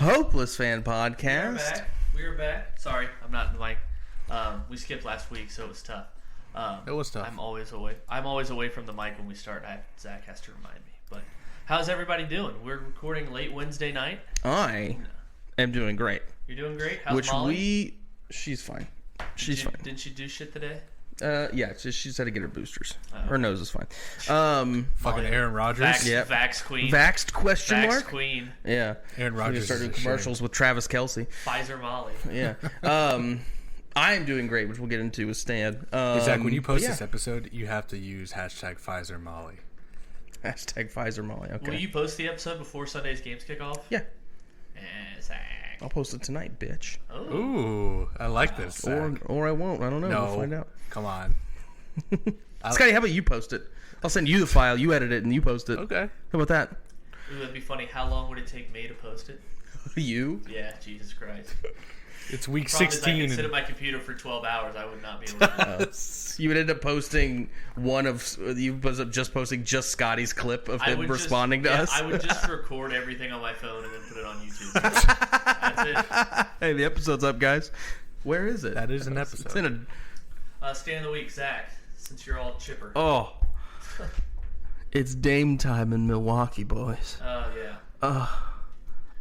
Hopeless Fan Podcast. We are back. Sorry, I'm not in the mic. We skipped last week, so it was tough. It was tough. I'm always away from the mic when we start. Zach has to remind me. But how's everybody doing? We're recording late Wednesday night. I am doing great. You're doing great? How's Molly? She's fine. Didn't she do shit today? Yeah, she's had to get her boosters. Her nose is fine. Fucking Aaron Rodgers. Vax queen. Vaxxed question Vax mark? queen. Yeah. Aaron Rodgers. Start doing commercials with Travis Kelce. Pfizer Molly. Yeah. I am doing great, which we'll get into with Stan. Zach, when you post this episode, you have to use hashtag Pfizer Molly. Hashtag Pfizer Molly. Okay. Will you post the episode before Sunday's games kick off? Yeah. Zach. I'll post it tonight, bitch. Oh. Ooh, I like this. Zach. Or I won't. I don't know. We'll find out. Come on. Scotty, how about you post it? I'll send you the file. You edit it and you post it. Okay. How about that? Ooh, that'd be funny. How long would it take me to post it? You? Yeah, Jesus Christ. It's week Problem 16. Is I could sit at my computer for 12 hours. I would not be able to do it. You would end up posting just posting just Scotty's clip of him responding to us. I would just record everything on my phone and then put it on YouTube. That's it. Hey, the episode's up, guys. Where is it? That is an episode. It's in Stand of the week, Zach, since you're all chipper. Oh. It's Dame time in Milwaukee, boys. Oh, yeah.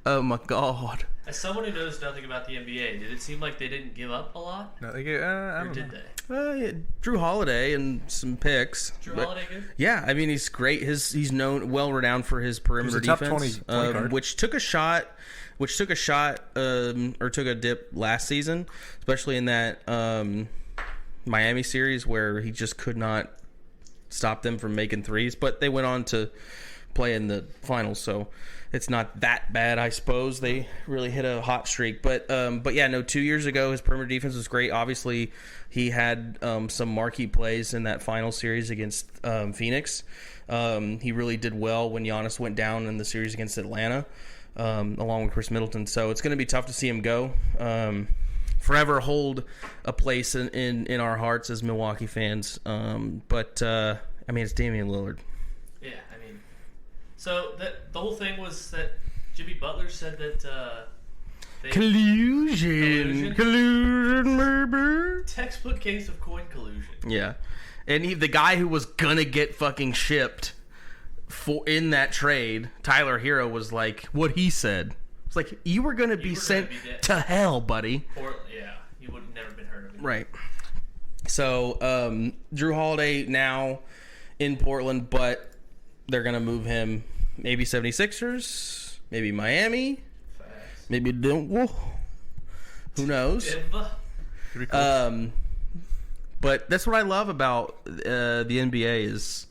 Oh, my God. As someone who knows nothing about the NBA, did it seem like they didn't give up a lot? No, I don't Or did know. they? Yeah, Drew Holiday and some picks. Drew Holiday good? Yeah, I mean he's great. He's well renowned for his perimeter He's a top defense, 20 point guard. which took a dip last season, especially in that Miami series where he just could not stop them from making threes. But they went on to play in the finals, so it's not that bad, I suppose. They really hit a hot streak, but yeah, no. 2 years ago, his perimeter defense was great. Obviously, he had some marquee plays in that final series against Phoenix. He really did well when Giannis went down in the series against Atlanta, along with Chris Middleton. So it's going to be tough to see him go. Forever hold a place in our hearts as Milwaukee fans. But I mean, it's Damian Lillard. Yeah, I mean, so the whole thing was that Jimmy Butler said that Collusion, baby. textbook case of coin collusion. Yeah, and the guy who was gonna get fucking shipped in that trade, Tyler Hero, was like, what he said. It's like, you were gonna be sent to hell, buddy. Yeah, you would have never been heard of it. Right. So Drew Holiday now in Portland, but they're gonna move him. Maybe 76ers, maybe Miami. Maybe Denver. Who knows? Pretty cool. But that's what I love about the NBA is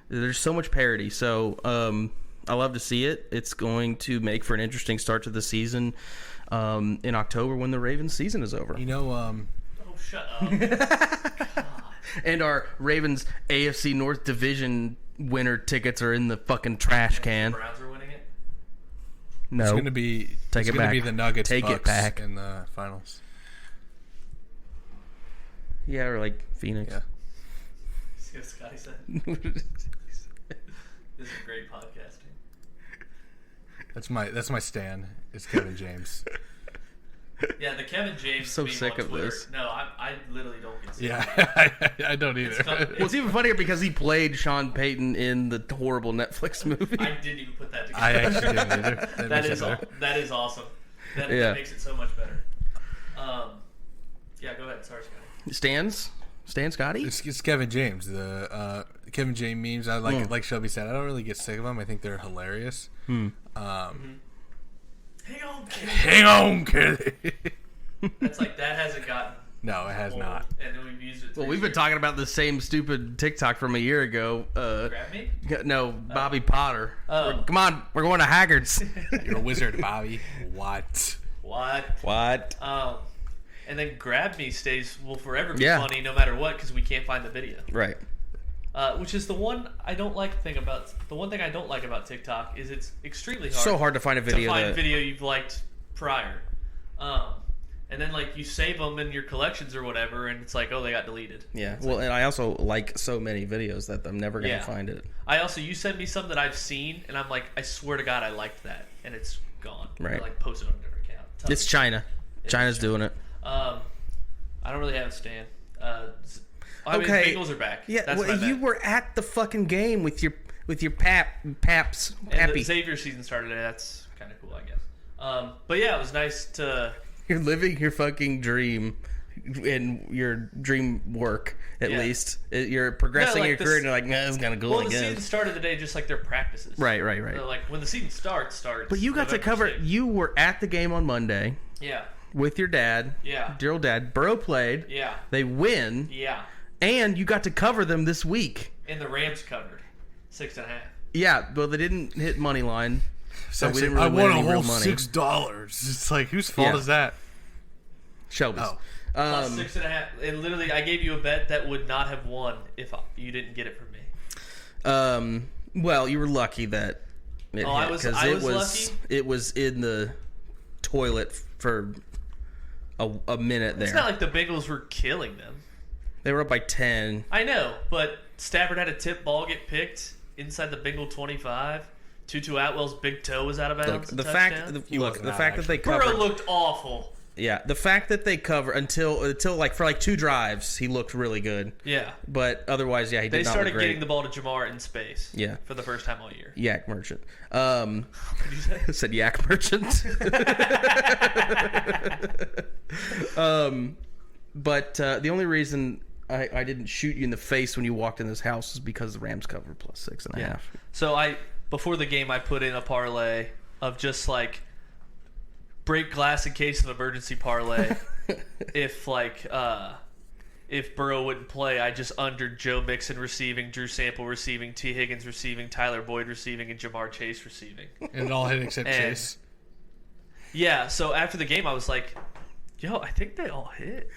there's so much parity. So I love to see it. It's going to make for an interesting start to the season in October when the Ravens season is over. You know, Oh, shut up. God. And our Ravens AFC North Division winner tickets are in the fucking trash can. The Browns are winning it? No. it's going to be the Nuggets Take it Bucks back. in the finals. Yeah, or like Phoenix. Yeah. See what Scotty said? This is great podcasting. That's my stand. It's Kevin James. Yeah, the Kevin James So meme sick on of Twitter. this. No, I literally don't get sick of it. Yeah, I don't either. Well, it's even funnier because he played Sean Payton in the horrible Netflix movie. I didn't even put that together. I actually didn't either. That makes is it better. that is awesome. That makes it so much better. Yeah, go ahead. Sorry, Scotty. Stan Scotty? It's Kevin James. The Kevin James memes. I like it. Like Shelby said, I don't really get sick of them. I think they're hilarious. Hang on, kid. Hang on, kid. That's like that hasn't gotten. No, it has old, not. And then we've used it. Well, we've been talking about the same stupid TikTok from a year ago. Grab me. No, Bobby Potter. Oh. Come on, we're going to Haggard's. You're a wizard, Bobby. What? What? And then Grab Me will forever be Yeah. funny no matter what because we can't find the video. Right. Which is the one I don't like about TikTok is it's extremely hard. So hard to find a video. Video you've liked prior. And then, like, you save them in your collections or whatever, and it's like, oh, they got deleted. Yeah. It's Well, like, and I also like so many videos that I'm never going to find it. you send me some that I've seen, and I'm like, I swear to God, I liked that. And it's gone. Right. I, like, posted on a different account. It's China. China's doing it. I don't really have a stand. I mean, Bengals are back. Yeah, That's well, you were at the fucking game with your paps. And Pappy. the Xavier season started today. That's kind of cool, I guess. But yeah, it was nice to... You're living your fucking dream in your dream work, at least. You're progressing your career, and you're like, nah, it's going to go again. again. The season started today just like their practices. Right. Like, when the season starts. But you got to cover... 6th. You were at the game on Monday. Yeah. With your dad. Yeah. Dear old dad. Burrow played. Yeah. They win. Yeah. And you got to cover them this week. And the Rams covered 6.5. Yeah, but they didn't hit money line. So we didn't really win any real money. I won a whole $6. It's like, whose fault is that? Shelby's. Oh. Plus 6.5. And literally, I gave you a bet that would not have won if you didn't get it from me. Well, you were lucky that it hit. I was lucky? It was in the toilet for a minute there. It's not like the Bengals were killing them. They were up by 10. I know, but Stafford had a tip ball get picked inside the Bengal 25. Tutu Atwell's big toe was out of bounds. The fact that they covered. Burrow looked awful. Yeah, the fact that they cover until like for like 2 drives, he looked really good. Yeah, but otherwise, he did not look great. They started getting the ball to Jamar in space. Yeah, for the first time all year. Yak merchant. What did you say? I said yak merchant. But the only reason I didn't shoot you in the face when you walked in this house is because the Rams covered plus 6.5. So before the game, I put in a parlay of just like break glass in case of emergency parlay. if Burrow wouldn't play, I just undered Joe Mixon receiving, Drew Sample receiving, T. Higgins receiving, Tyler Boyd receiving, and Jamar Chase receiving. And it all hit except Chase. Yeah, so after the game, I was like, yo, I think they all hit.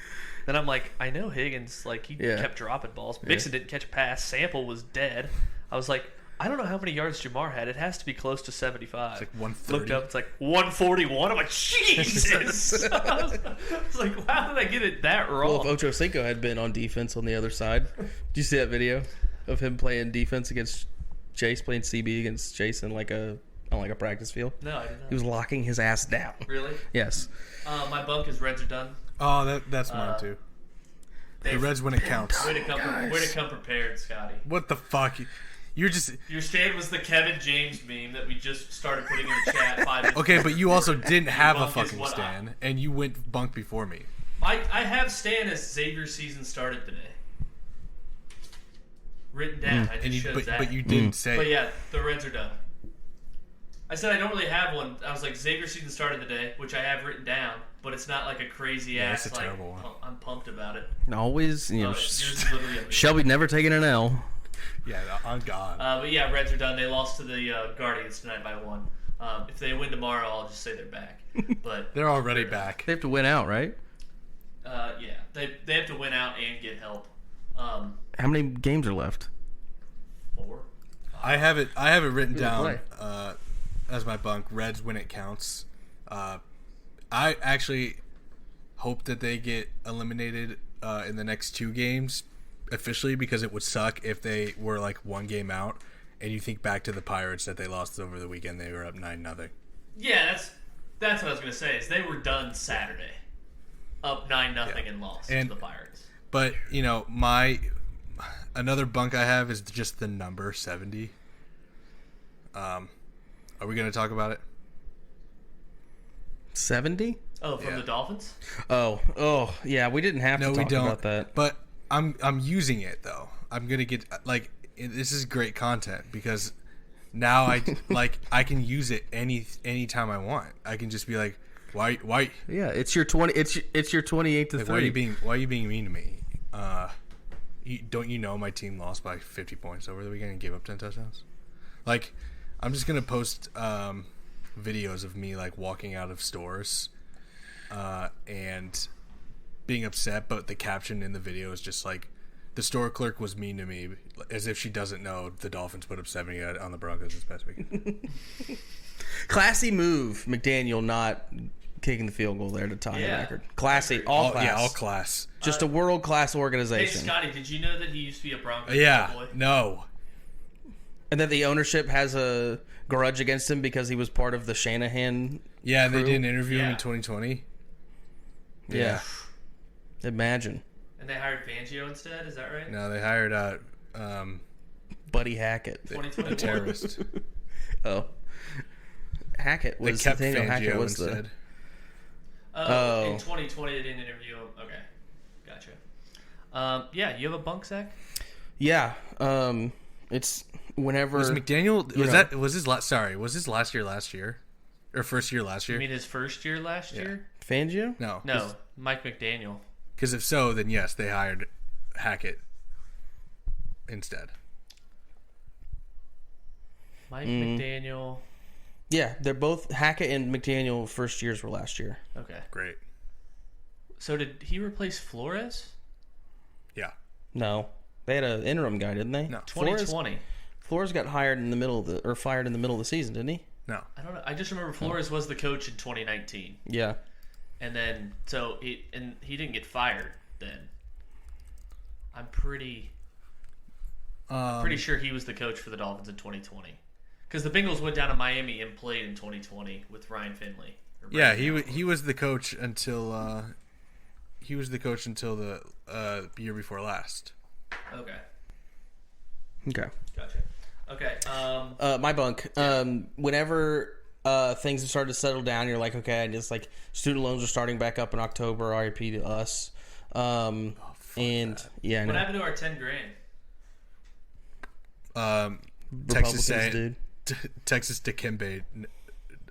Then I'm like, I know Higgins, like, he kept dropping balls. Mixon didn't catch a pass. Sample was dead. I was like, I don't know how many yards Jamar had. It has to be close to 75. It's like 130. Looked up, it's like 141. I'm like, Jesus! I was like, how did I get it that wrong? Well, if Ocho Cinco had been on defense on the other side. Did you see that video of him playing defense against Chase, playing CB against Chase on like a practice field? No, I did not. He was locking his ass down. Really? Yes. My bunk is Reds are done. Oh, that's mine too. The Reds when it counts. Way to come prepared, Scotty. What the fuck? Your stand was the Kevin James meme that we just started putting in the chat 5 minutes Okay, but you also didn't have a bunk fucking stand, and you went bunk before me. I have Stan as Xavier season started today. Written down. I just showed Zack. But you didn't say. But yeah, the Reds are done. I said I don't really have one. I was like, Xavier season started today, which I have written down, but it's not like a crazy ass. That's a terrible one. I'm pumped about it. Always, yours is literally Shelby never taking an L. Yeah, on God. But yeah, Reds are done. They lost to the Guardians tonight by 1. If they win tomorrow, I'll just say they're back. But they're already back. They have to win out, right? Yeah, they have to win out and get help. How many games are left? 4. I have it written down as my bunk. Reds when it counts. I actually hope that they get eliminated in the next 2 games officially, because it would suck if they were like 1 game out. And you think back to the Pirates that they lost over the weekend. They were up 9-0. Yeah, that's what I was gonna say. Is they were done Saturday, up 9-0 and lost to the Pirates. But another bunk I have is just the number 70. Are we gonna talk about it? 70? Oh, from the Dolphins? Oh, yeah. We didn't have to talk about that. But I'm using it though. I'm gonna get this is great content because now I can use it anytime I want. I can just be like, why? Yeah, it's your 20. It's your 28 to 30. Why are you being mean to me? Don't you know my team lost by 50 points over the weekend and gave up 10 touchdowns? Like, I'm just gonna post videos of me like walking out of stores and being upset, but the caption in the video is just like, the store clerk was mean to me, as if she doesn't know the Dolphins put up 70 on the Broncos this past week. Classy move, McDaniel not kicking the field goal there to tie the record. Classy, all class. Yeah, all class. Just a world-class Hey, organization. Scotty, did you know that he used to be a Broncos boy? No. And that the ownership has a grudge against him because he was part of the Shanahan Yeah, crew. they did an interview him in 2020. Yeah. Imagine. And they hired Fangio instead, is that right? No, they hired Buddy Hackett. 2021. a terrorist. Oh. Hackett They was kept Nathaniel Fangio Hackett was instead. In 2020 they didn't interview him. Okay. Gotcha. Yeah, you have a bunk, Zach? Yeah. It's whenever Was McDaniel was his last year? Or first year last year? You mean his first year last year? Fangio? No, Mike McDaniel. Because if so, then yes, they hired Hackett instead. Mike McDaniel. Yeah, they're both Hackett and McDaniel first years were last year. Okay. Great. So did he replace Flores? Yeah. No. They had an interim guy, didn't they? No. 2020. Flores got hired in the middle of fired in the middle of the season, didn't he? No. I don't know. I just remember Flores was the coach in 2019. Yeah. And then he didn't get fired then. I'm pretty sure he was the coach for the Dolphins in 2020. Because the Bengals went down to Miami and played in 2020 with Ryan Finley. Yeah, he was the coach until the year before last. Okay. Okay. Gotcha. Okay. My bunk. Whenever things have started to settle down, you're like, okay, and just like student loans are starting back up in October. RIP to us. And that. yeah, I know. What happened to our $10,000? Texas Republicans, dude. Texas Dikembe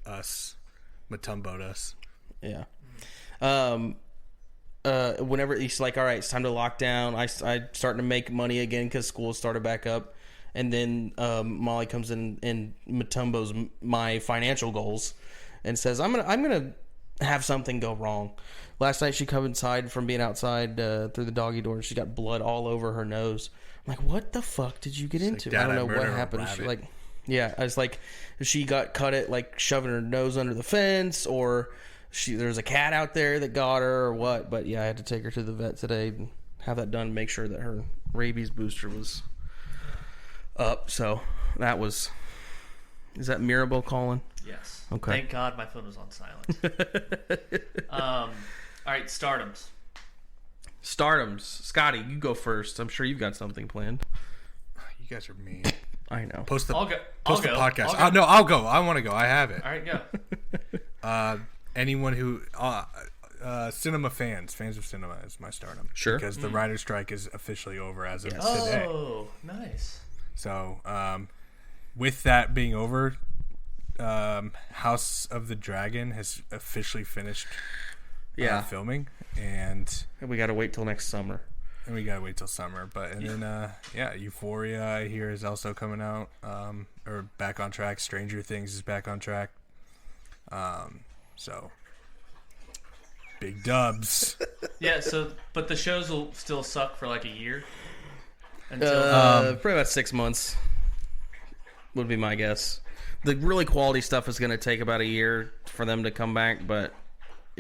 us, Matumbo'd us. Yeah. Whenever he's like, all right, it's time to lock down. I starting to make money again because school started back up, and then Molly comes in and Matumbo's my financial goals, and says, I'm gonna have something go wrong. Last night she come inside from being outside through the doggy door, and she got blood all over her nose. I'm like, what the fuck did you get into? Dad, I don't know what murdered a happened. She rabbit. I was like, she got cut at like shoving her nose under the fence, or there's a cat out there that got her, or what. But yeah, I had to take her to the vet today and have that done, make sure that her rabies booster was up. So that was. Is that Mirabelle calling? Yes. Okay. Thank God my phone was on silent. All right, stardoms. Stardoms. Scotty, you go first. I'm sure you've got something planned. You guys are mean. I know. Post the I'll go. podcast. I'll go. No, I'll go. I want to go. I have it. All right, go. Anyone who cinema fans of cinema is my stardom. Sure. Because the writer's strike is officially over as of today. Oh, nice. So, with that being over, House of the Dragon has officially finished filming, and We got to wait till next summer. we gotta wait till summer. But then Euphoria I hear is also coming out, or back on track. Stranger Things is back on track. So big dubs. Yeah. So, but the shows will still suck for like a year. Until Probably about 6 months would be my guess. The really quality stuff is going to take about a year for them to come back, but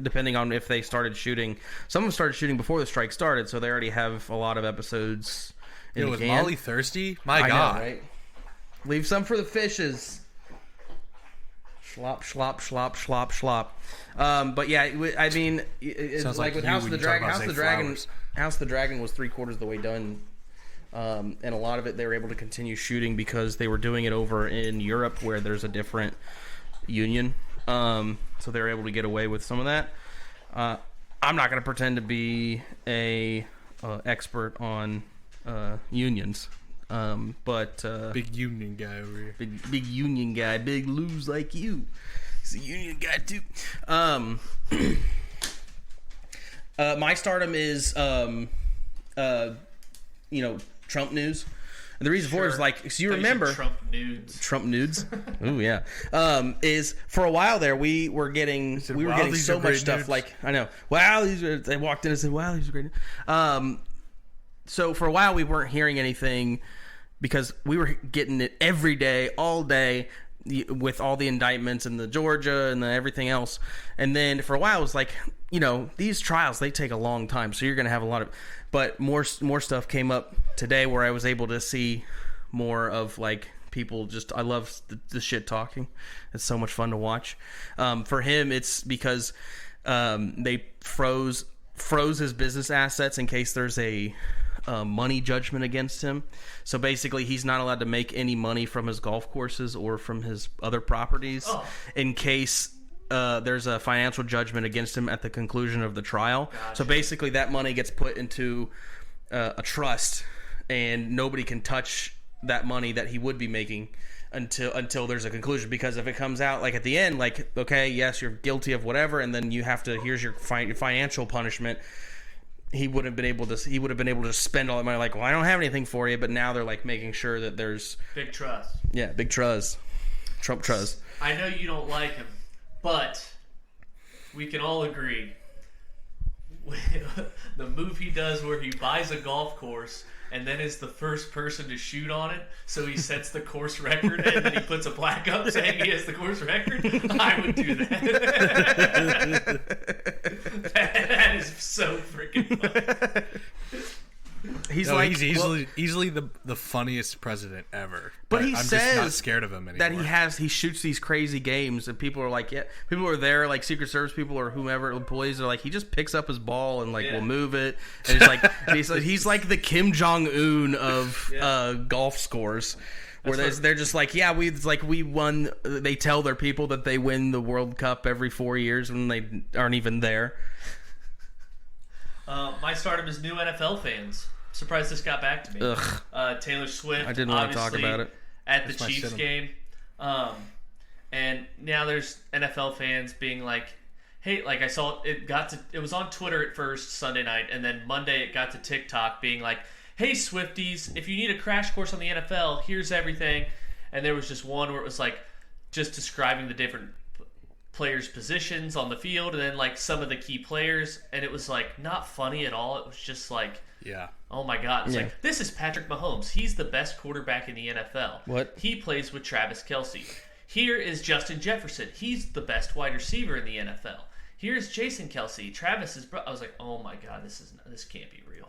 depending on if they started shooting. Some of them started shooting before the strike started, so they already have a lot of episodes in the Was can. Molly thirsty? My I God. know, right? Leave some for the fishes. Schlop, schlop, schlop, schlop, schlop. But yeah, I mean, it's Sounds like like with you House of when the you talk Dragon. about House of the Zay Dragon. Flowers. House of the Dragon was 3/4 of the way done. And a lot of it they were able to continue shooting because they were doing it over in Europe where there's a different union. So they were able to get away with some of that. I'm not going to pretend to be a expert on unions. But Big union guy over here. big union guy, big Lou's like you. He's a union guy too. My stardom is Trump news. And the reason for it is like, so you remember Trump nudes. Ooh, yeah. Is for a while there we were getting so much stuff nudes. like, I know. Wow, they walked in and said, wow, these are great. So for a while we weren't hearing anything because we were getting it every day, all day. with all the indictments and the Georgia and the everything else. And then for a while it was like, these trials, they take a long time, so you're going to have a lot of, but more stuff came up today where I was able to see more of like people I love the shit talking. It's so much fun to watch. For him, it's because they froze his business assets in case there's a money judgment against him. So basically, he's not allowed to make any money from his golf courses or from his other properties in case there's a financial judgment against him at the conclusion of the trial. Gotcha. So basically, that money gets put into a trust, and nobody can touch that money that he would be making until there's a conclusion. Because if it comes out like at the end, like, okay, yes, you're guilty of whatever, and then here's your financial punishment. He would have been able to spend all that money. Like, well, I don't have anything for you, but now they're like making sure that there's big trust. Yeah, big trust. Trump trust. I know you don't like him, but we can all agree the move he does where he buys a golf course and then is the first person to shoot on it, so he sets the course record, and then he puts a plaque up saying he has the course record. I would do that. That is so freaking funny. He's easily the funniest president ever. But I'm says just not scared of him anymore. That he shoots these crazy games, and people are like, yeah, people are there, like Secret Service people or whomever employees are like, he just picks up his ball and will move it, and he's like the Kim Jong-un of golf scores. Where they're just like, yeah, we won. They tell their people that they win the World Cup every 4 years when they aren't even there. My stardom is new NFL fans. Surprised this got back to me. Taylor Swift. I didn't want to talk about it. At the Chiefs game. And now there's NFL fans being like, hey, like I saw it was on Twitter at first Sunday night, and then Monday it got to TikTok being like, hey Swifties, if you need a crash course on the NFL, here's everything. And there was just one where it was like just describing the different players' positions on the field and then like some of the key players, and it was like not funny at all. It was just like, oh my god, it's like, this is Patrick Mahomes, he's the best quarterback in the NFL. What? He plays with Travis Kelce. Here is Justin Jefferson, he's the best wide receiver in the NFL. Here's Jason Kelce, Travis's I was like, oh my god, this can't be real.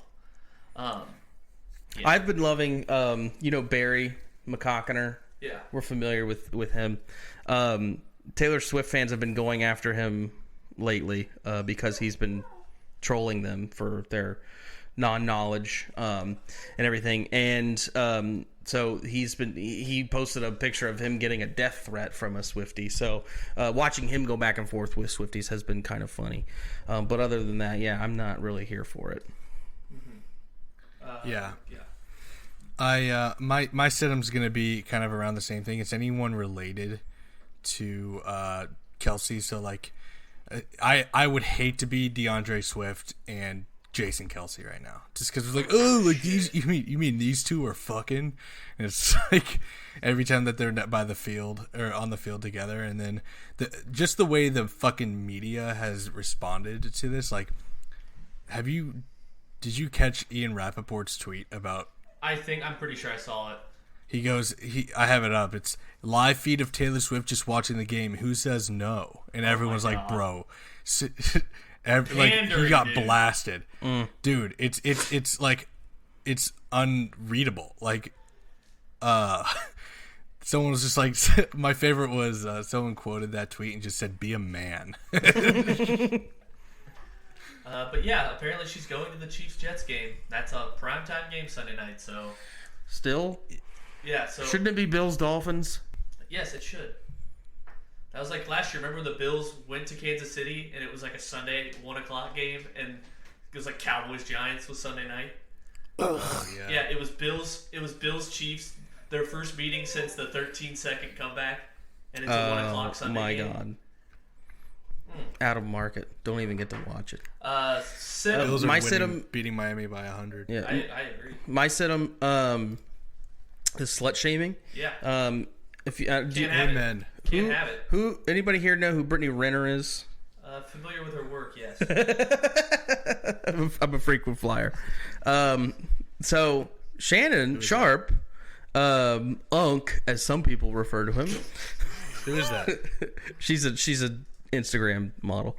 I've been loving Barry McCockiner. Yeah, we're familiar with him. Taylor Swift fans have been going after him lately because he's been trolling them for their non-knowledge and everything. And so he posted a picture of him getting a death threat from a Swiftie. So watching him go back and forth with Swifties has been kind of funny. But other than that, I'm not really here for it. My sit-em's going to be kind of around the same thing. It's anyone related to Kelce. So like I would hate to be DeAndre Swift and Jason Kelce right now, just because it's like, oh, like these you mean these two are fucking, and it's like every time that they're by the field or on the field together. And then just the way the fucking media has responded to this, like, did you catch Ian Rappaport's tweet about, I'm pretty sure I saw it. He goes, I have it up. It's live feed of Taylor Swift just watching the game. Who says no? And everyone's like, bro. He got blasted. Dude, it's like, it's unreadable. Like, someone was just like, my favorite was someone quoted that tweet and just said, be a man. But yeah, apparently she's going to the Chiefs-Jets game. That's a primetime game Sunday night, so. Still? Yeah, so. Shouldn't it be Bills-Dolphins? Yes, it should. That was like last year. Remember the Bills went to Kansas City, and it was like a Sunday 1 o'clock game, and it was like Cowboys-Giants was Sunday night. Yeah, it was Bills-Chiefs, their first meeting since the 13-second comeback, and it's a 1 o'clock Sunday game. God. Out of market. Don't even get to watch it. Bills are beating Miami by 100. Yeah, I agree. My sit-em is slut shaming. Yeah. If you Can't have it. Who? Anybody here know who Brittany Renner is? Familiar with her work, yes. I'm a frequent flyer. So Shannon Sharp, Unk, as some people refer to him. Who is that? She's a Instagram model.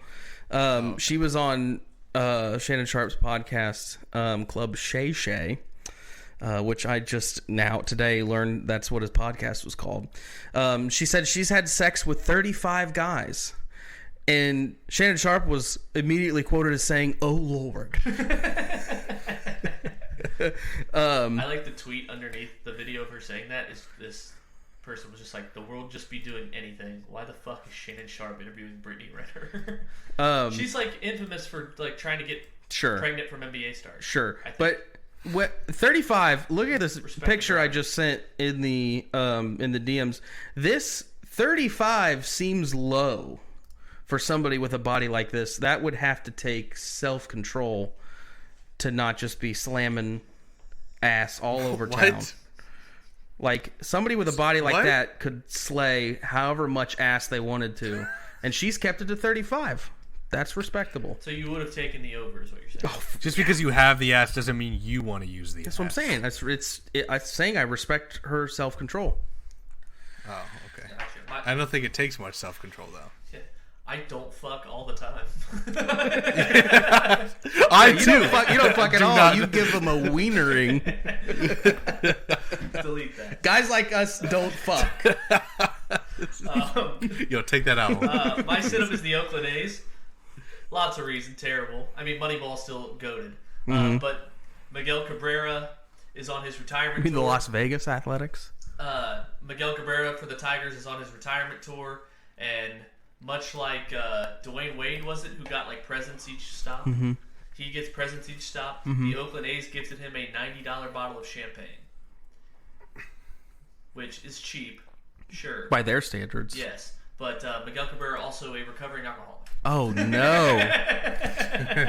She was on Shannon Sharp's podcast, Club Shay Shay, which I just now today learned that's what his podcast was called. She said she's had sex with 35 guys. And Shannon Sharp was immediately quoted as saying, "Oh Lord." I like the tweet underneath the video of her saying that. Is this person was just like, "The world just be doing anything. Why the fuck is Shannon Sharp interviewing Brittany Renner?" She's like infamous for like trying to get pregnant from NBA stars. Sure, but what 35? Look at this picture I just sent in the DMs. This 35 seems low. For somebody with a body like this, that would have to take self-control to not just be slamming ass all over town. Like, somebody with a body like that could slay however much ass they wanted to. And she's kept it to 35. That's respectable. So you would have taken the over, is what you're saying. Just because you have the ass doesn't mean you want to use the ass. That's what I'm saying. I'm saying I respect her self-control. Oh, okay. Gotcha. I don't think it takes much self-control, though. I don't fuck all the time. You don't fuck at all. You give them a wienering. Delete that. Guys like us don't fuck. Yo, take that out. My sit-up is the Oakland A's. Lots of reasons. Terrible. I mean, Moneyball's still goated. But Miguel Cabrera is on his retirement tour. You mean the Las Vegas Athletics? Miguel Cabrera for the Tigers is on his retirement tour. And much like Dwayne Wade, was it, who got like presents each stop? Mm-hmm. He gets presents each stop. Mm-hmm. The Oakland A's gifted him a $90 bottle of champagne, which is cheap, sure. By their standards. Yes, but Miguel Cabrera also a recovering alcoholic. Oh, no.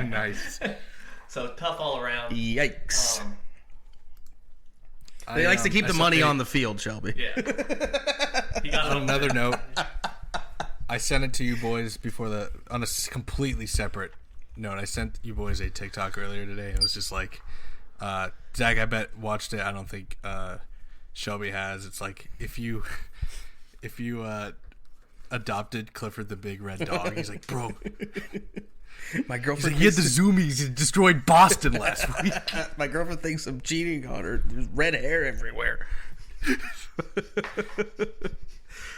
Nice. So tough all around. Yikes. He likes to keep the money on the field, Shelby. Yeah. He got on another note, I sent it to you boys on a completely separate note. I sent you boys a TikTok earlier today. It was just like, Zack, I bet, watched it. I don't think Shelby has. It's like, if you adopted Clifford the Big Red Dog, he's like, bro. My girlfriend. He had the zoomies. He destroyed Boston last week. My girlfriend thinks I'm cheating on her. There's red hair everywhere.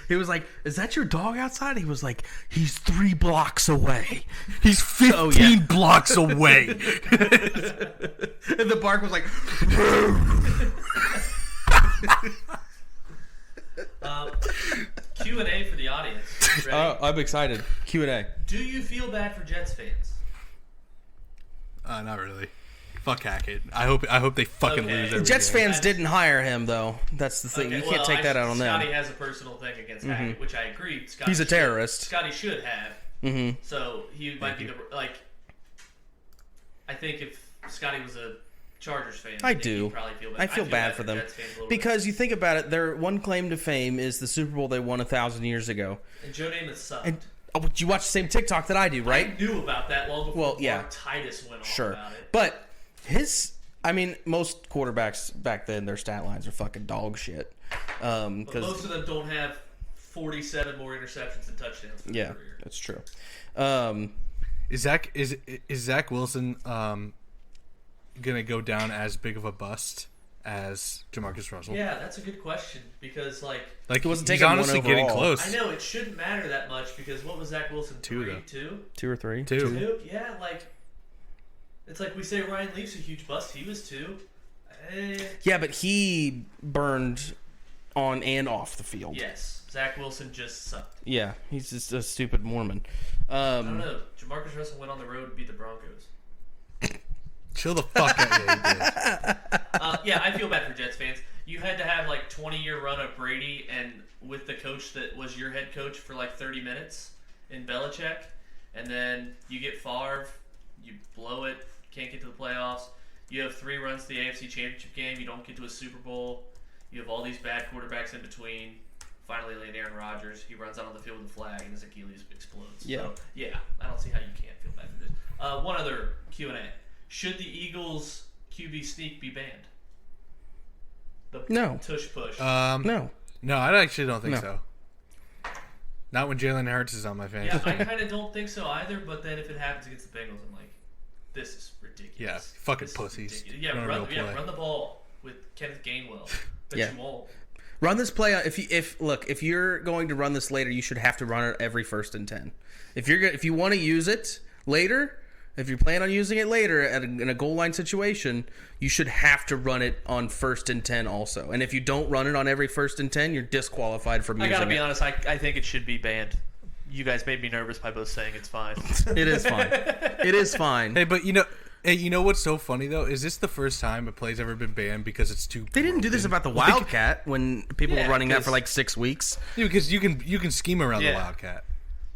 He was like, "Is that your dog outside?" He was like, "He's 3 blocks away. He's 15 blocks away." And the bark was like. Q&A for the audience. Ready? I'm excited. Q&A. Do you feel bad for Jets fans? Not really. Fuck Hackett. I hope they fucking lose every Jets game. fans didn't hire him, though. That's the thing. You can't take that out on them. Scotty has a personal thing against Hackett, which I agree. He's a terrorist. Scotty should have. Mm-hmm. So he might be I think if Scotty was a Chargers fan, I do. he'd probably feel bad. I feel bad for them because you think about it. Their one claim to fame is the Super Bowl they won 1,000 years ago. And Joe Namath sucked. You watch the same TikTok that I do, right? I knew about that long before Titus went on about it. But most quarterbacks back then, their stat lines are fucking dog shit. But most of them don't have 47 more interceptions and touchdowns for their career. That's true. Is Zach Wilson gonna go down as big of a bust as Jamarcus Russell? Yeah, that's a good question because he wasn't he's taking honestly getting close. I know it shouldn't matter that much because what was Zach Wilson? 2 or 3? 2. Yeah, it's like we say Ryan Leaf's a huge bust. He was 2. Yeah, but he burned on and off the field. Yes, Zach Wilson just sucked. Yeah, he's just a stupid Mormon. I don't know. Jamarcus Russell went on the road and beat the Broncos. Chill the fuck out. Yeah, I feel bad for Jets fans. You had to have 20-year run of Brady and with the coach that was your head coach for 30 minutes in Belichick, and then you get Favre, you blow it, can't get to the playoffs. You have 3 runs to the AFC Championship game. You don't get to a Super Bowl. You have all these bad quarterbacks in between. Finally, land Aaron Rodgers. He runs out on the field with a flag, and his Achilles explodes. Yeah. So, yeah, I don't see how you can't feel bad for this. One other Q&A. Should the Eagles QB sneak be banned? No. Tush push. No, I actually don't think so. Not when Jalen Hurts is on my fantasy. Yeah, I kind of don't think so either. But then if it happens against the Bengals, I'm like, this is ridiculous. Yeah, fucking pussies. Yeah, run the ball with Kenneth Gainwell. But you won't. Run this play. If you're going to run this later, you should have to run it every 1st and 10. If you want to use it later, if you plan on using it later in a goal line situation, you should have to run it on 1st and 10 also. And if you don't run it on every 1st and 10, you're disqualified from using it. I gotta be honest. I think it should be banned. You guys made me nervous by both saying it's fine. It is fine. It is fine. Hey, but you know what's so funny though? Is this the first time a play's ever been banned because it's too? They didn't do this about the Wildcat when people were running that for like 6 weeks. Yeah, because you can scheme around the Wildcat.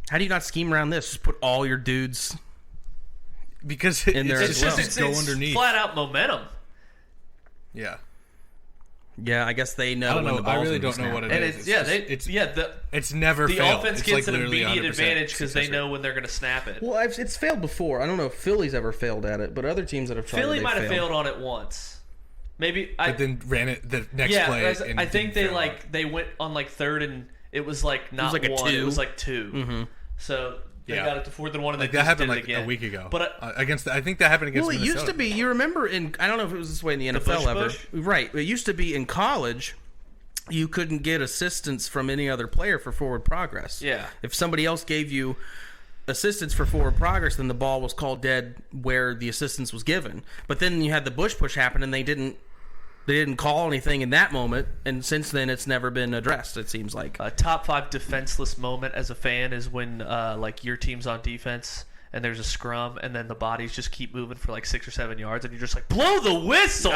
How do you not scheme around this? Just put all your dudes because in there as well. It's go underneath. Flat out momentum. Yeah. Yeah, I guess they know. I don't when know. the ball's I really don't gonna know what it snap. is. It's never the failed. offense It's gets like an literally immediate 100% advantage because they success know rate. when they're going to snap it. Well, it's failed before. I don't know if Philly's ever failed at it, but other teams that have tried Philly it, might have failed on it once. Maybe But then ran it the next play. And I think didn't fail. they went on like 3rd and it was like not like a one. 2. It was like 2. Mm-hmm. So they got it to 4th and 1, and Like they that just happened did like it again. a week ago. But I think that happened against. Well, it Minnesota. used to be. You remember I don't know if it was this way in the NFL ever. Bush? Right. It used to be in college. You couldn't get assistance from any other player for forward progress. Yeah. If somebody else gave you assistance for forward progress, then the ball was called dead where the assistance was given. But then you had the Bush push happen, and they didn't call anything in that moment. And since then, it's never been addressed. It seems like a top 5 defenseless moment as a fan is when like your team's on defense and there's a scrum, and then the bodies just keep moving for like 6 or 7 yards, and you're just like, blow the whistle!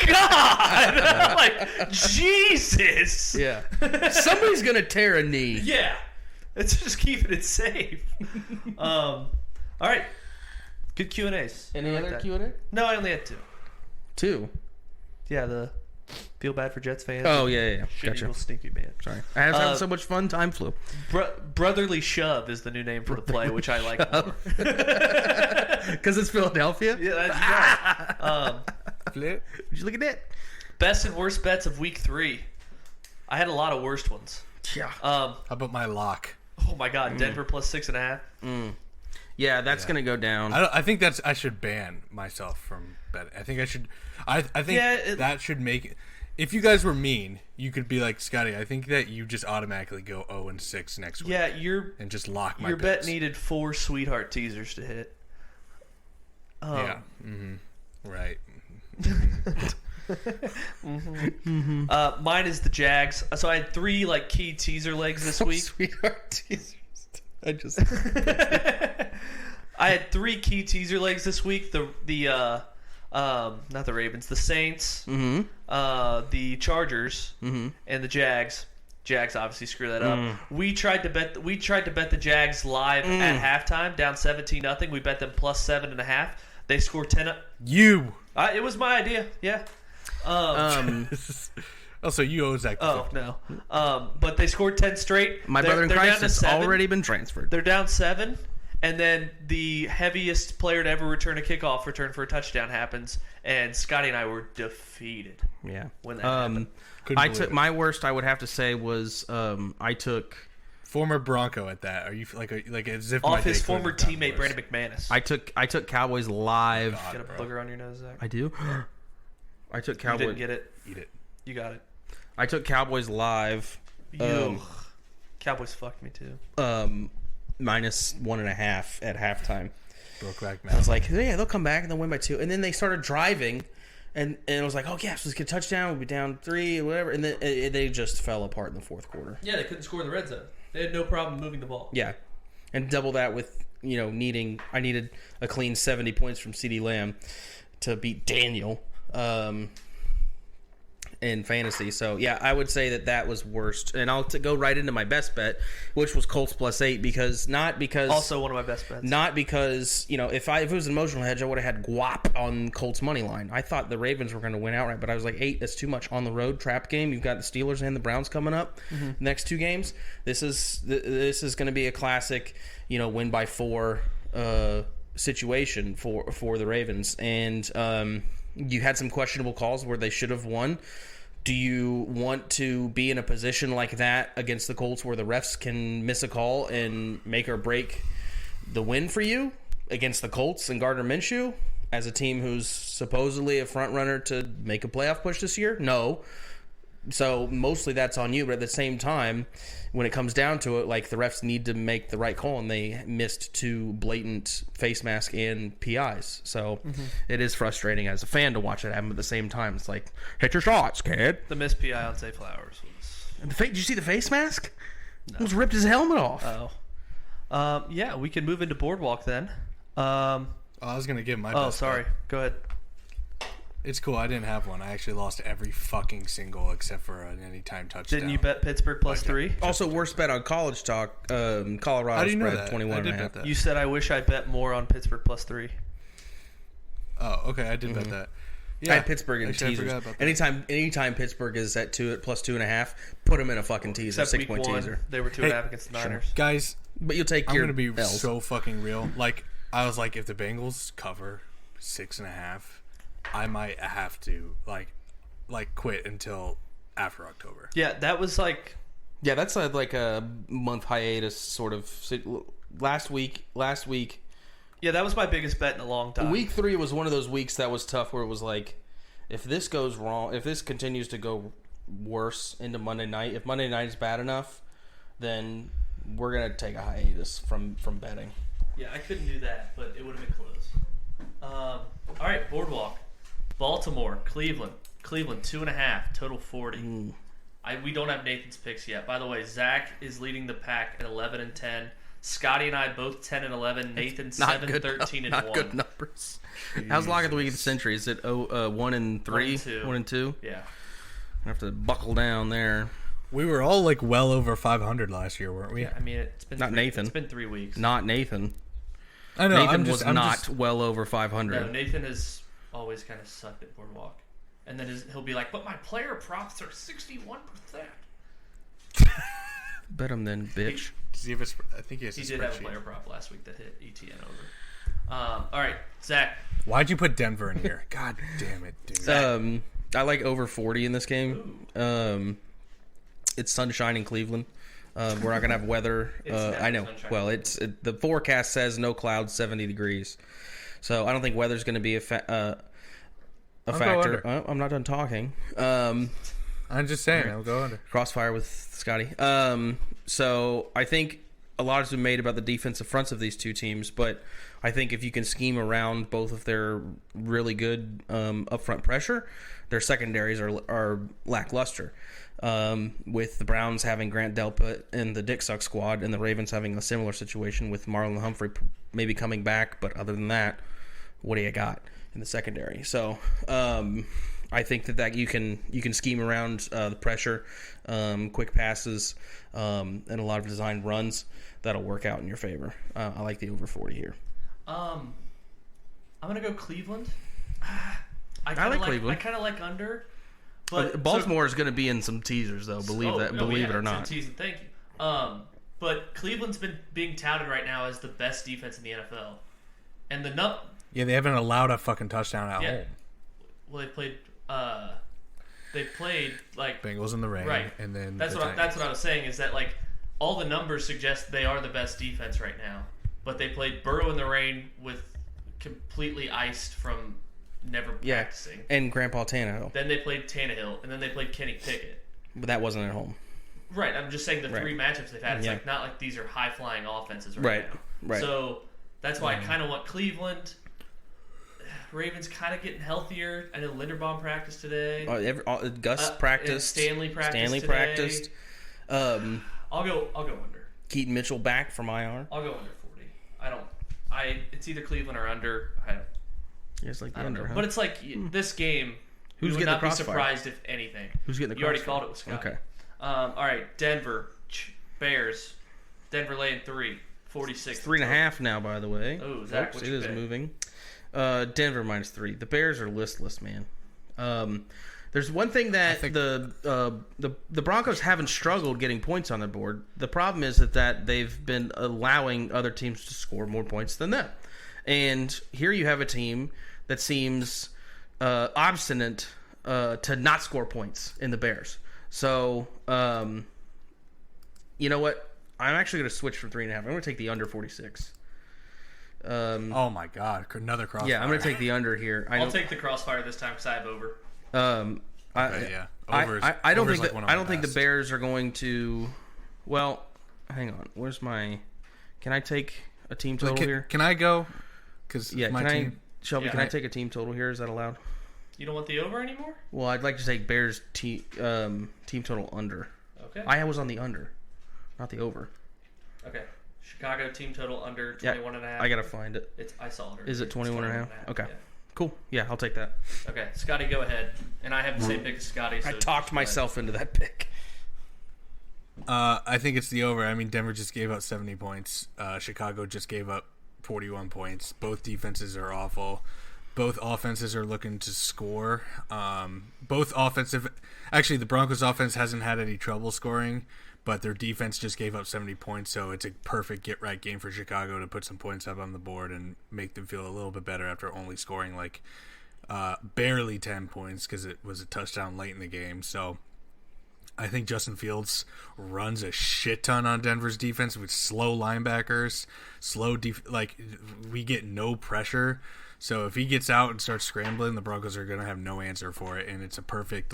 God! Like, Jesus! Yeah. Somebody's gonna tear a knee. Yeah. It's just keeping it safe. All right. Good Q&As. Any other Q&A? No, I only had 2. 2. Yeah, the feel bad for Jets fans. Oh, yeah. Shitty Gotcha. little stinky man. Sorry. I was having so much fun, time flew. Brotherly Shove is the new name for the play, which I like more. Because it's Philadelphia? Yeah, that's right. Flip. Would you look at that? Best and worst bets of week 3. I had a lot of worst ones. Yeah. How about my lock? Oh my God, Denver plus 6.5. Yeah, that's going to go down. I think I should ban myself from betting. I think I should. I think that should make it. If you guys were mean, you could be like, Scotty, I think that you just automatically go 0-6 next week. Yeah, and just lock my your picks. bet needed 4 sweetheart teasers to hit. Yeah. Mm-hmm. Right. Mine is the Jags. So I had 3 like key teaser legs this week. Sweetheart teasers. I just. I had 3 key teaser legs this week. The not the Ravens, the Saints, the Chargers, and the Jags. Jags obviously screw that up. We tried to bet the Jags live at halftime, down 17-0. We bet them plus 7.5. They scored 10. It was my idea. Yeah. Also, you owe Zack. Oh no. But they scored 10 straight. My brother in Christ has already been transferred. They're down 7. And then the heaviest player to ever return a kickoff return for a touchdown happens, and Scotty and I were defeated. Yeah. When that happened. I took my worst. I would have to say was I took former Bronco at that. Are you like as if off his former teammate Brandon McManus? I took Cowboys live. Got a booger on your nose, Zach? I do. I took Cowboys. You didn't get it. Eat it. You got it. I took Cowboys live. Cowboys fucked me too. Minus 1.5 at halftime. Broke back, I was like, yeah, they'll come back and they'll win by 2. And then they started driving, and it was like, oh yeah, so let's get a touchdown. We'll be down 3 or whatever. And then they just fell apart in the fourth quarter. Yeah, they couldn't score in the red zone. They had no problem moving the ball. Yeah, and double that with I needed a clean 70 points from CeeDee Lamb to beat Daniel in fantasy. So yeah, I would say that was worst. And I'll go right into my best bet, which was Colts plus 8, because also one of my best bets. Not because if it was an emotional hedge, I would have had guap on Colts money line. I thought the Ravens were going to win outright, but I was like 8. That's too much on the road trap game. You've got the Steelers and the Browns coming up next 2 games. This is going to be a classic, win by 4 situation for the Ravens. And you had some questionable calls where they should have won. Do you want to be in a position like that against the Colts where the refs can miss a call and make or break the win for you against the Colts and Gardner Minshew as a team who's supposedly a front runner to make a playoff push this year? No. So mostly that's on you, but at the same time, when it comes down to it, like, the refs need to make the right call, and they missed 2 blatant face mask and PIs. So it is frustrating as a fan to watch it happen. At the same time, it's like, hit your shots, kid. The missed PI on Zay Flowers was. Did you see the face mask? No. Almost ripped his helmet off. Oh, yeah. We can move into Boardwalk then. I was gonna give my. Oh, sorry. Bet. Go ahead. It's cool. I didn't have one. I actually lost every fucking single except for an anytime touchdown. Didn't you bet Pittsburgh +3? Also, worst bet on College Talk. Colorado How do you know spread that? 21.5. You said I wish I bet more on Pittsburgh +3. Oh, okay. I did bet that. Yeah, I had Pittsburgh in teasers. Anytime Pittsburgh is at +2.5, put them in a fucking teaser, Except 6-point teaser. They were 2.5 against the Niners. Guys, but you'll take I'm your gonna be L's. so fucking real. Like, I was like, if the Bengals cover 6.5, I might have to like quit until after October. Yeah, that was like. Yeah, that's like a month hiatus sort of. Last week. Yeah, that was my biggest bet in a long time. Week 3 was one of those weeks that was tough, where it was like, if this goes wrong, if this continues to go worse into Monday night, if Monday night is bad enough, then we're gonna take a hiatus from betting. Yeah, I couldn't do that, but it would have been close. All right, Boardwalk, Baltimore, Cleveland 2.5, total 40. We don't have Nathan's picks yet. By the way, Zack is leading the pack at 11-10. Scotty and I both 10-11. Nathan 7-13-1. Not good numbers. How's lock of the week of the century? Is it 1-3? 1-2. Yeah. I have to buckle down there. We were all like well over 500 last year, weren't we? Yeah, I mean, it's been Nathan. It's been 3 weeks. Not Nathan. I know. Nathan was not well over 500. No, Nathan has always kind of sucked at Boardwalk, and then he'll be like, "But my player props are 61%." Bet him then, bitch. Does he have I think he has. He did have a player prop last week that hit ETN over. All right, Zach. Why'd you put Denver in here? God damn it, dude. I like over 40 in this game. It's sunshine in Cleveland. We're not gonna have weather. I know. Well, the forecast says no clouds, 70 degrees. So I don't think weather's gonna be a factor. I'm not done talking. I'm just saying, I'll go under. Crossfire with Scotty. So I think a lot has been made about the defensive fronts of these two teams, but I think if you can scheme around both of their really good upfront pressure, their secondaries are lackluster. With the Browns having Grant Delpit and the Dick Suck squad, and the Ravens having a similar situation with Marlon Humphrey maybe coming back, but other than that, what do you got in the secondary? So I think that you can scheme around the pressure, quick passes, and a lot of designed runs that'll work out in your favor. I like the over 40 here. I'm gonna go Cleveland. I like Cleveland. I kind of like under. But Baltimore is going to be in some teasers, though. Believe it or not. Teasing, thank you. But Cleveland's been being touted right now as the best defense in the NFL, and yeah, they haven't allowed a fucking touchdown at home. Well, they played like Bengals in the rain, right? And then that's what I was saying is that like all the numbers suggest they are the best defense right now, but they played Burrow in the rain with completely iced from. Never practicing. And Grandpa Tannehill. Then they played Tannehill, and then they played Kenny Pickett. But that wasn't at home. Right. I'm just saying the 3 matchups they've had. It's like not like these are high-flying offenses right now. Right. So that's why I kind of want Cleveland. Ravens kind of getting healthier. I know Linderbaum practiced today. Gus practiced. Stanley practiced. Practiced. I'll go under. Keaton Mitchell back from IR. I'll go under 40. It's either Cleveland or under. Yes, like the under, huh? But it's like this game. Who's would getting not the be crossfire? surprised if anything. Who's getting the You already crossfire? called it with Scott. Okay. All right, Denver Bears. Denver laying 3, 46. 3.5 now, by the way. Oh, Zach, it is moving. Denver -3. The Bears are listless, man. There's one thing that the Broncos haven't struggled getting points on the board. The problem is that they've been allowing other teams to score more points than them. And here you have a team that seems obstinate to not score points in the Bears. So, you know what? I'm actually going to switch from 3.5. I'm going to take the under 46. Oh my God! Another crossfire. Yeah, I'm going to take the under here. I'll take the crossfire this time because I have over. I don't think the Bears are going to. Well, hang on. Where's my? Can I take a team total here? Can I go? Because Shelby, can I take a team total here? Is that allowed? You don't want the over anymore? Well, I'd like to take Bears team total under. Okay. I was on the under, not the over. Okay. Chicago team total under 21.5. I gotta find it. I saw it. Is it 21.5? Okay. Yeah. Cool. Yeah, I'll take that. Okay, Scotty, go ahead. And I have the same pick as Scotty. So I talked myself into that pick. I think it's the over. I mean, Denver just gave up 70 points. Chicago just gave up 41 points. Both defenses are awful. Both offenses are looking to score. Actually, the Broncos offense hasn't had any trouble scoring, but their defense just gave up 70 points, so it's a perfect get-right game for Chicago to put some points up on the board and make them feel a little bit better after only scoring barely 10 points because it was a touchdown late in the game. So I think Justin Fields runs a shit ton on Denver's defense with slow linebackers, we get no pressure. So if he gets out and starts scrambling, the Broncos are going to have no answer for it, and it's a perfect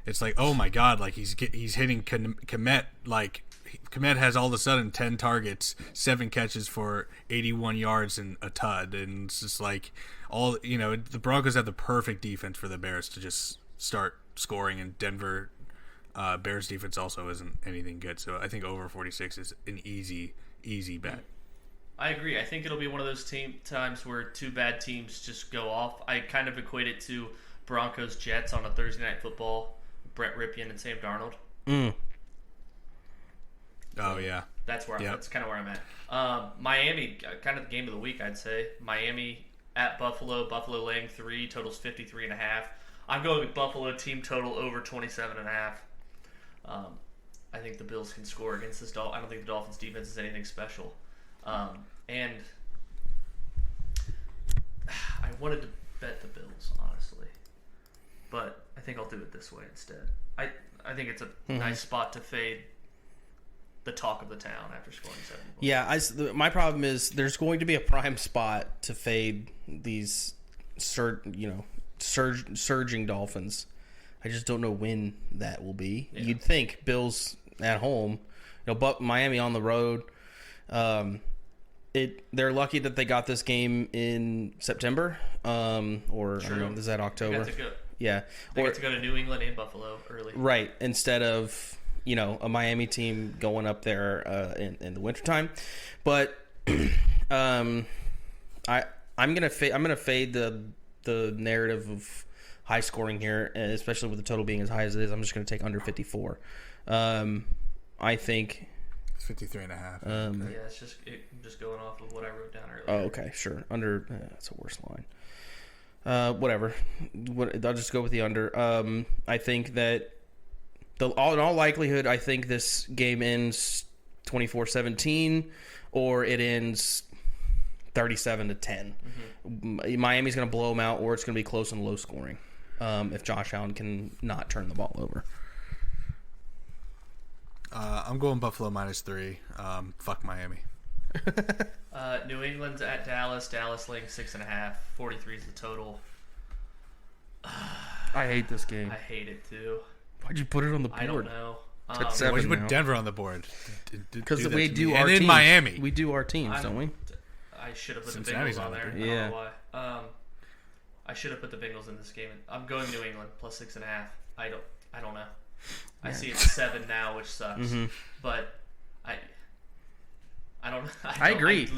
it's like, oh my God, he's hitting Kmet, Kmet has all of a sudden 10 targets, 7 catches for 81 yards and a tud, and it's just the Broncos have the perfect defense for the Bears to just start scoring, and Denver Bears defense also isn't anything good. So I think over 46 is an easy bet. I agree. I think it'll be one of those times where two bad teams just go off. I kind of equate it to Broncos Jets on a Thursday Night Football. Brett Ripien and Sam Darnold. Oh yeah, that's where that's kind of where I'm at. Miami, kind of the game of the week, I'd say. Miami at Buffalo. Buffalo laying 3, totals 53.5. I'm going with Buffalo team total over 27.5. I think the Bills can score against this. I don't think the Dolphins' defense is anything special. And I wanted to bet the Bills, honestly, but I think I'll do it this way instead. I think it's a nice spot to fade the talk of the town after scoring 70 points. Yeah, my problem is there's going to be a prime spot to fade these surging Dolphins. I just don't know when that will be. Yeah. You'd think Bills at home, but Miami on the road. They're lucky that they got this game in September, or I don't know, is that October? Yeah, they get to go to New England and Buffalo early, right? Instead of a Miami team going up there in the wintertime. But I'm gonna fade the narrative of high scoring here, especially with the total being as high as it is. I'm just gonna take under 54. I think. 53.5. Yeah, it's just going off of what I wrote down earlier. Oh, okay, sure. Under, that's a worse line. Whatever. I'll just go with the under. I think that in all likelihood, I think this game ends 24-17, or it ends 37-10. Mm-hmm. Miami's going to blow them out, or it's going to be close and low scoring. If Josh Allen can not turn the ball over. I'm going Buffalo -3. Fuck Miami. New England's at Dallas. Dallas laying 6.5. 43 is the total. I hate this game. I hate it too. Why'd you put it on the board? I don't know. It's 7 why'd you now. put Denver on the board? Because we do our teams. And in Miami. We do our teams, don't we? I should have put the Bengals on there. Yeah. I don't know why. I should have put the Bengals in this game. I'm going New England +6.5. I don't know. I see it's 7 now, which sucks. Mm-hmm. But I don't know. I agree.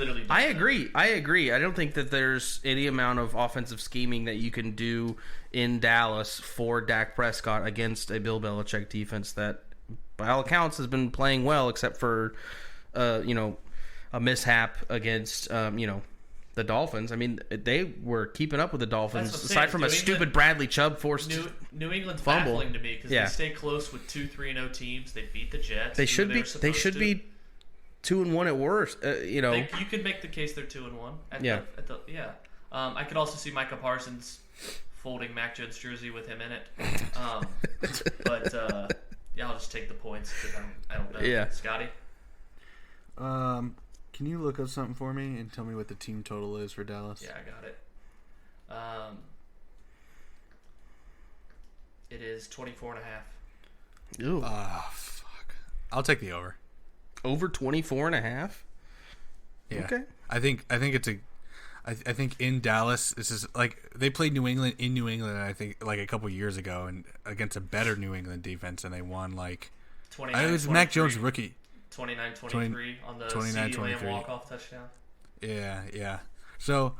I agree. I don't think that there's any amount of offensive scheming that you can do in Dallas for Dak Prescott against a Bill Belichick defense that, by all accounts, has been playing well, except for, a mishap against, the Dolphins. I mean, they were keeping up with the Dolphins, aside from stupid Bradley Chubb forced New England's fumble. Baffling to me because they stay close with 2-3-0 teams. They beat the Jets. They should be 2-1 at worst. You could make the case they're 2-1. I could also see Micah Parsons folding Mac Jones jersey with him in it. But yeah, I'll just take the points because I don't know. Yeah. Scotty? Can you look up something for me and tell me what the team total is for Dallas? Yeah, I got it. It is 24.5. Ooh. Fuck. I'll take the over. Over 24.5? Yeah. Okay. I think it's a. I think in Dallas, this is like they played New England in New England. I think like a couple years ago, and against a better New England defense, and they won like. It was Mac Jones rookie. 29-23 on the CeeDee Lamb walk-off touchdown. Yeah. So,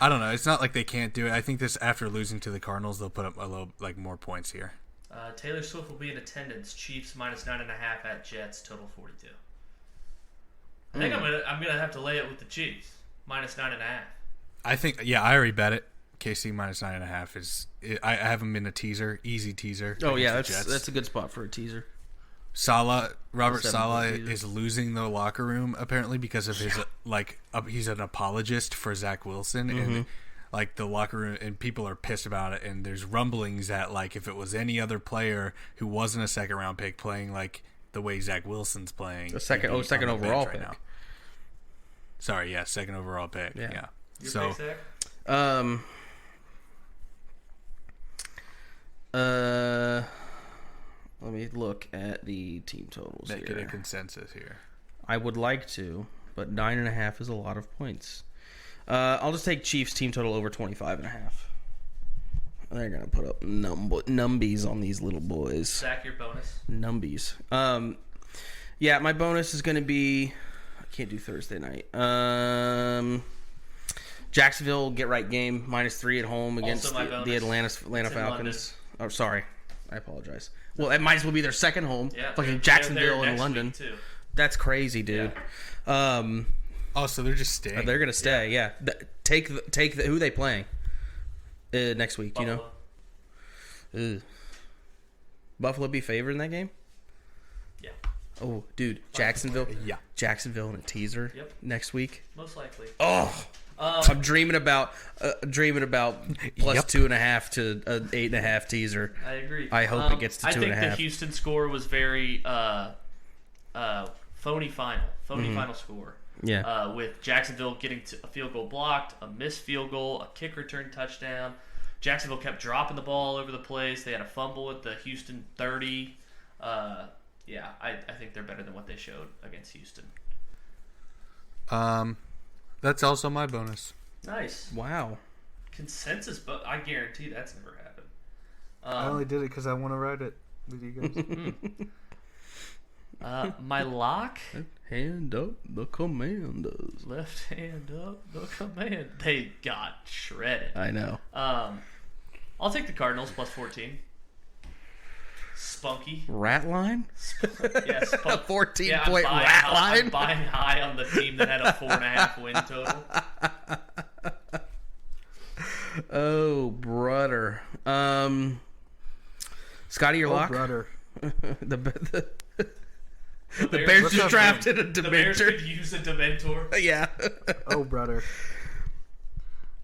I don't know. It's not like they can't do it. I think this after losing to the Cardinals, they'll put up a little like more points here. Taylor Swift will be in attendance. Chiefs -9.5 at Jets. Total 42. I think I'm gonna have to lay it with the Chiefs -9.5. I think I already bet it. KC -9.5 is. I have them in a teaser, easy teaser. Oh yeah, that's a good spot for a teaser. Robert Saleh is losing the locker room apparently because of his he's an apologist for Zach Wilson and like the locker room and people are pissed about it and there's rumblings that like if it was any other player who wasn't a second round pick playing like the way Zach Wilson's playing, second overall pick. Now. Sorry, yeah, second overall pick. Yeah. Your pick, Zach? Let me look at the team totals Make here. it a consensus here. I would like to, but 9.5 is a lot of points. I'll just take Chiefs team total over 25.5. They're gonna put up numbies on these little boys. Zach, your bonus. Numbies. Yeah, my bonus is gonna be. I can't do Thursday night. Jacksonville get right game -3 at home against the Atlanta Falcons. Oh, sorry, I apologize. Well, it might as well be their second home. Yeah, fucking Jacksonville and London. That's crazy, dude. Yeah. So they're just staying. They're gonna stay. Yeah. Take who they playing next week. Buffalo. You know. Buffalo be favored in that game. Yeah. Oh, dude, Jacksonville. Yeah. Jacksonville in a teaser next week. Most likely. Oh. I'm dreaming about plus 2.5 to an 8.5 teaser. I agree. I hope it gets to 2.5. I think the Houston score was very phony final score. Yeah. With Jacksonville getting a field goal blocked, a missed field goal, a kick return touchdown. Jacksonville kept dropping the ball all over the place. They had a fumble at the Houston 30. I think they're better than what they showed against Houston. That's also my bonus. Nice. Wow. Consensus, but I guarantee that's never happened. I only did it because I want to write it with you guys. My lock. Hand up the Commanders. Left hand up the command. They got shredded. I know. I'll take the Cardinals plus 14. Spunky. Rat line? Yeah, a 14-point rat line? I'm buying high on the team that had a 4.5 win total. Oh, brother. Scotty, your lock? Brother. The Bears just drafted a Dementor. The Bears could use a Dementor. Yeah. Oh, brother.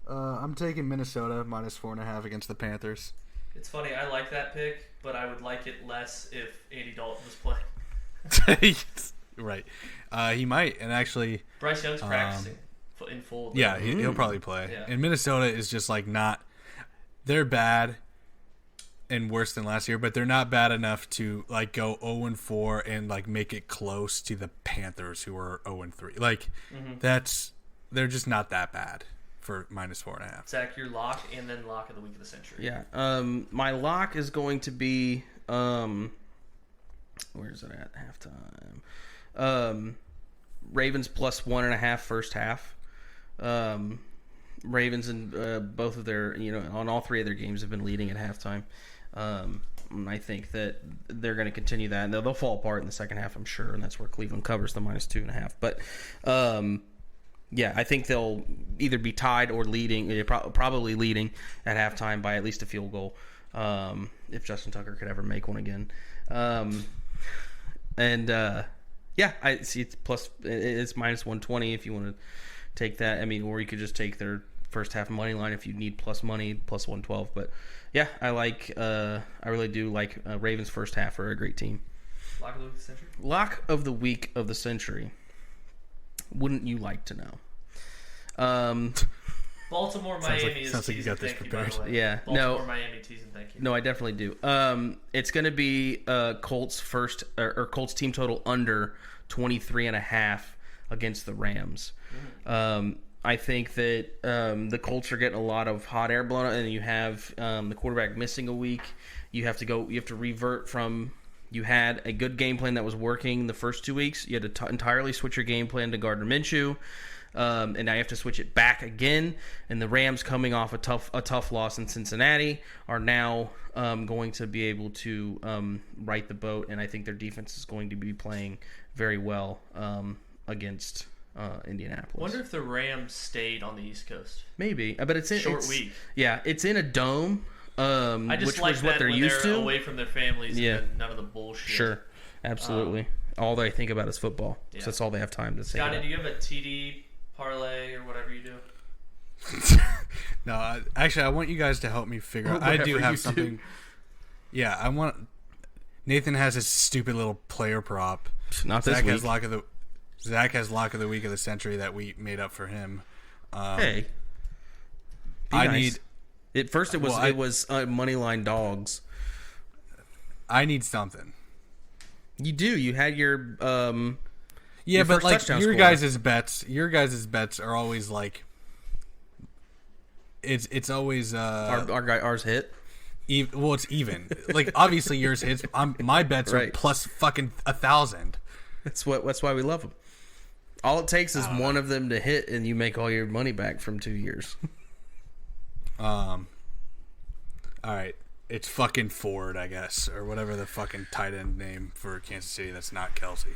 I'm taking Minnesota -4.5 against the Panthers. It's funny, I like that pick, but I would like it less if Andy Dalton was playing. Right. He might, and actually... Bryce Young's practicing in full. Yeah, he'll probably play. Yeah. And Minnesota is just like not... They're bad and worse than last year, but they're not bad enough to like go 0-4 and like make it close to the Panthers who are 0-3. Like, they're just not that bad. For -4.5. Zach, your lock, and then lock of the week of the century. Yeah. My lock is going to be where is it at halftime? Ravens plus 1.5 first half. Ravens in both of their on all three of their games have been leading at halftime. I think that they're going to continue that, and they'll fall apart in the second half, I'm sure, and that's where Cleveland covers the -2.5. But yeah, I think they'll either be tied or leading, probably leading at halftime by at least a field goal, if Justin Tucker could ever make one again. Yeah, I see it's -120 if you want to take that. I mean, or you could just take their first half money line if you need plus money, plus 112. But yeah, I really do like Ravens first half are a great team. Lock of the week of the century? Lock of the week of the century. Wouldn't you like to know? Baltimore, Miami sounds like you got this prepared. Yeah. Baltimore, Miami, tease and thank you. No, I definitely do. It's going to be Colts first or Colts team total under 23.5 against the Rams. I think that the Colts are getting a lot of hot air blown out, and you have the quarterback missing a week. You have to revert from. You had a good game plan that was working the first 2 weeks. You had to entirely switch your game plan to Gardner Minshew. And now you have to switch it back again. And the Rams, coming off a tough loss in Cincinnati, are now going to be able to right the boat. And I think their defense is going to be playing very well against Indianapolis. Wonder if the Rams stayed on the East Coast. Maybe, but it's week. Yeah, it's in a dome. I just which like is that what they're when used they're to. away from their families. Yeah. And none of the bullshit. Sure, absolutely. All they think about is football. Yeah. So that's all they have time to say. Scotty, do you have a TD parlay or whatever you do? No, actually, I want you guys to help me figure out. I do have something. Yeah, I want. Nathan has his stupid little player prop. Not this Zach week. has lock of the week of the century that we made up for him. Hey, I nice. need. At first, it was Moneyline Dogs. I need something. You do. You had your Yeah, your but first like touchdown your scorer. your guys' bets are always like. It's always ours hit. Well, it's even. Like obviously yours hits. My bets are plus fucking 1,000. That's why we love them. All it takes is one of them to hit, and you make all your money back from 2 years. All right, it's fucking Ford, I guess, or whatever the fucking tight end name for Kansas City. That's not Kelsey.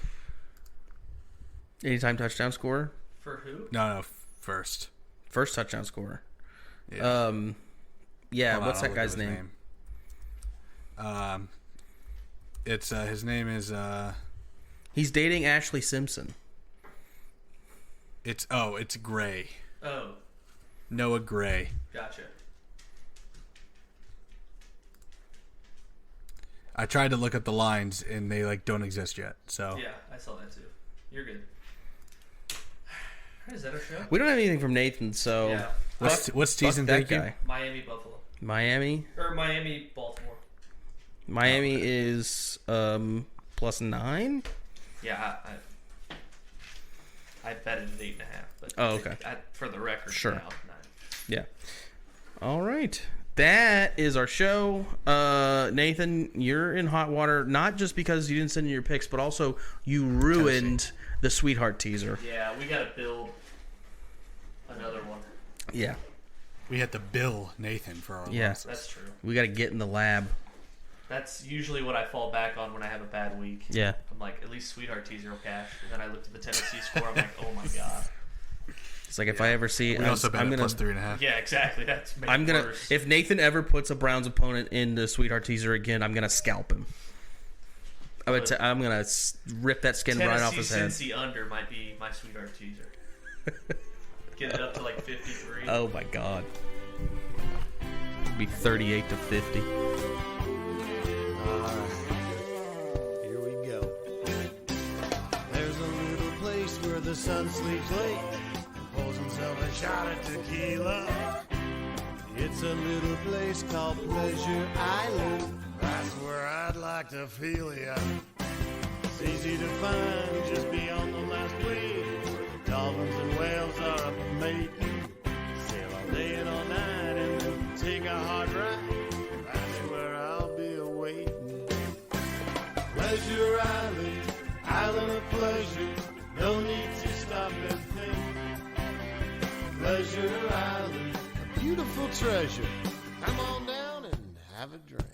Anytime touchdown scorer. For who? No, first touchdown scorer. Yeah. Yeah. Hold on, What's I'll that look guy's up his name? It's his name is He's dating Ashley Simpson. It's Gray. Oh, Noah Gray. gotcha. I tried to look up the lines and they don't exist yet. So Yeah, I saw that too. You're good. Is that our show? We don't have anything from Nathan, so Yeah. what's teasing that thinking? guy. Miami, Buffalo. Miami. Or Miami, Baltimore. Miami is +9. Yeah, I bet it at 8.5. But okay. For the record, Sure. now, 9. Yeah. All right. That is our show. Nathan, you're in hot water, not just because you didn't send in your picks, but also you ruined the Sweetheart teaser. Yeah, we got to build another one. Yeah. We had to bill Nathan for our losses. That's true. We got to get in the lab. That's usually what I fall back on when I have a bad week. Yeah. I'm like, at least Sweetheart teaser will cash. And then I looked at the Tennessee score. I'm like, oh my god. It's like if I ever see, We also bet I'm at gonna, +3.5. Yeah, exactly. That's made I'm it gonna. worse. If Nathan ever puts a Browns opponent in the Sweetheart teaser again, I'm gonna scalp him. I'm gonna rip that skin right off his head. Cincy under might be my Sweetheart teaser. Get it up to 53. Oh my god. It'd be 38 to 50. Here we go. There's a little place where the sun sleeps late and pulls himself a shot of tequila. It's a little place called Pleasure Island. That's where I'd like to feel ya. It's easy to find just beyond the last wave. Dolphins and whales are up mating. Sail all day and all night and then take a hard ride. That's where I'll be awaiting. Pleasure Island, island of pleasure. No need to stop and think. Pleasure Island, a beautiful treasure. Come on down and have a drink.